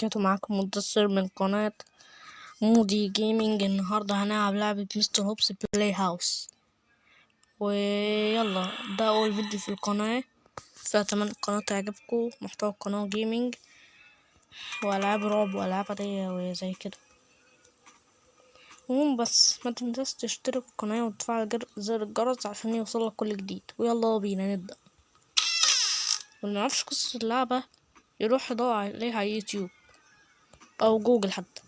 وبركاته. معاكم مدثر من قناة مودي جيمنج. النهاردة هنلعب لعبة مستر هوبس بلاي هاوس، ويلا ده أول فيديو في القناة، فأتمنى القناة تعجبكم. محتوى القناة جيمنج وألعاب رعب وألعاب عادية وزي كده. بس ما تنساش تشترك في القناة وتفعل زر الجرس عشان يوصلك كل جديد. ويلا بينا نبدأ. واللي معرفش قصة اللعبة يروح يدور عليها على يوتيوب أو جوجل حتى.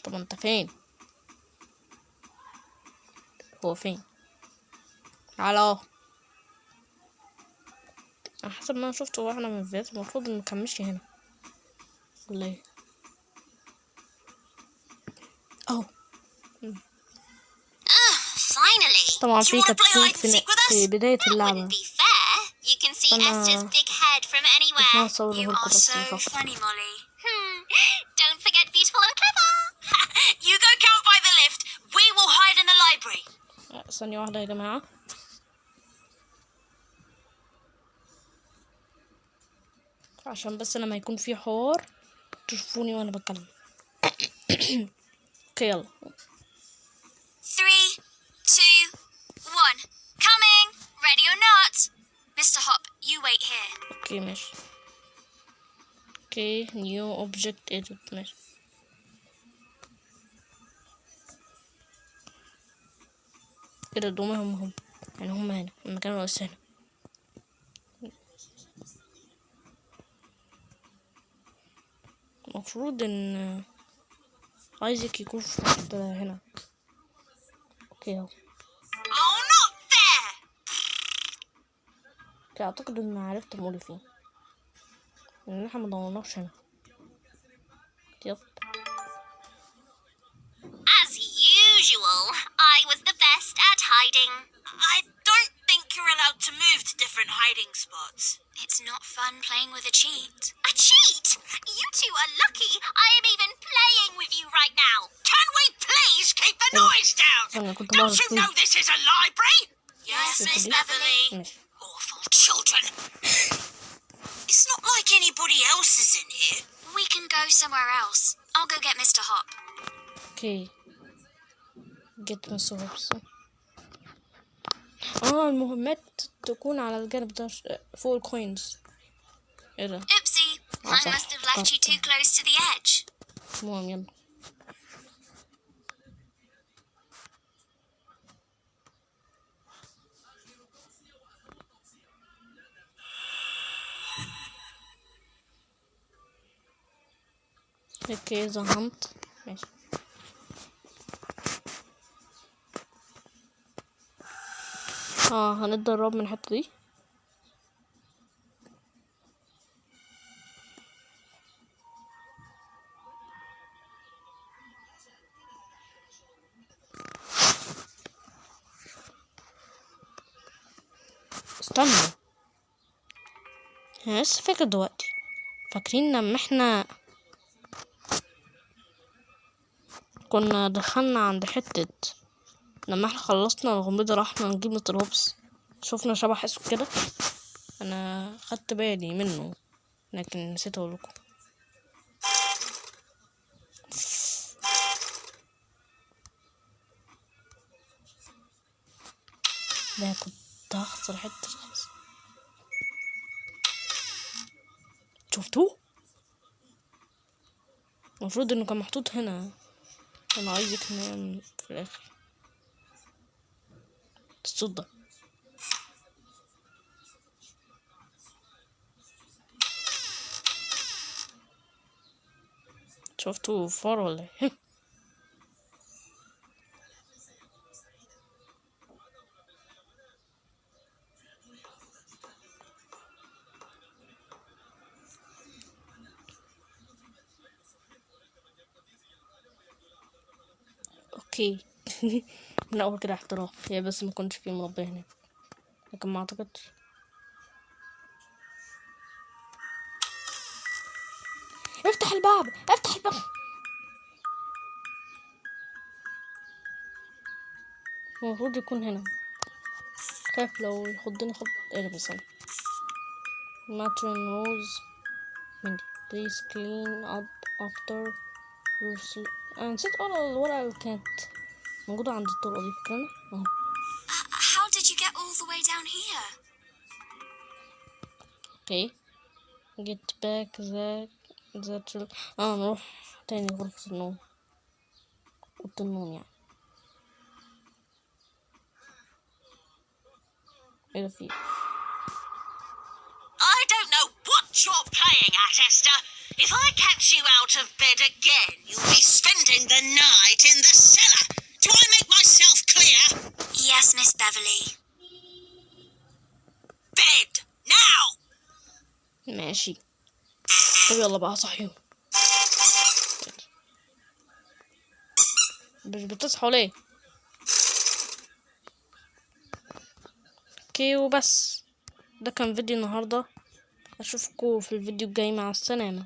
طب انت فين؟ هو فين؟ تعالى اهو. على حسب ما انا شفته واحنا من الفيديوهات المفروض مكملش هنا ولا ايه؟ اهو. طبعا في كاتسين في بداية اللعبة، فانا كنت ناوي اصورهولكوا بس مش اكتر. ثانية واحدة يا جماعة. عشان بس لما يكون في حوار تشوفوني وانا بتكلم. اوكي يلا. 3, 2, 1. Coming! Ready or not? Mr. Hop, you wait here. اوكي ماشي. اوكي نيو اوبجكت اديت ماشي. كده دوما هم يعني هم هنا المكان الرئيسي هنا. المفروض ان ايزاك يكون في حتة هنا. اوكي اهو. Oh, not there! اوكي اعتقد ان عرفت مولي فين، لان احنا مدورناش هنا. يب. As usual, I was the best at hiding. I don't think you're allowed to move to different hiding spots. It's not fun playing with a cheat. A cheat? You two are lucky I am even playing with you right now. Can we please keep the noise down? Don't you know this is a library? Yes, Miss Beverly. Awful children. It's not like anybody else is in here. We can go somewhere else. I'll go get Mr. Hop. اوكي جيت مسوبس. المهمات تكون على الجانب ده فوق الكوينز. ايه ده؟ Oopsie, I must have left you too close to the edge. المهم يلا. اوكي زهمت ماشي. هنتدرب من الحتة دي. استنى، انا لسه فاكر دلوقتي. فاكرين لما احنا كنا دخلنا عند حتة، لما احنا خلصنا الغميضة رحنا نجيب مستر هوبس، شوفنا شبح اسود كده. انا خدت بالي منه لكن نسيت اقولكم. ده كنت هخسر حتة خالص. شفتوه؟ المفروض انه كان محطوط هنا. انا عايزك ننام في الاخر. الصوت ده شفتوه فار ولا ايه؟ اوكي. من اول كده احتراف، هي بس ما كنتش فيه مربيه هنا، لكن ما اعتقدش. افتح الباب، افتح الباب. المفروض يكون هنا. خايف لو يخضني خض. ايه ده بس انا matron knows Mindy please clean up after your sleep. أنا نسيت أقول الورقة اللي كانت موجودة عند الطرقة دي فاكرة اهو. How did you get all the way down here? Okay get back that نروح تاني غرفة النوم، أوضة النوم يعني. ايه ده فيه؟ I don't know what you're playing at, Esther. If I catch you out of bed again, you'll be spending the night in the cellar. Do I make myself clear? Yes, Miss Beverly. Bed, now! ماشي. طب يلا بقى صحيهم. مش بتصحوا ليه؟ اوكي وبس، ده كان فيديو النهاردة، اشوفكم في الفيديو الجاي، مع السلامة.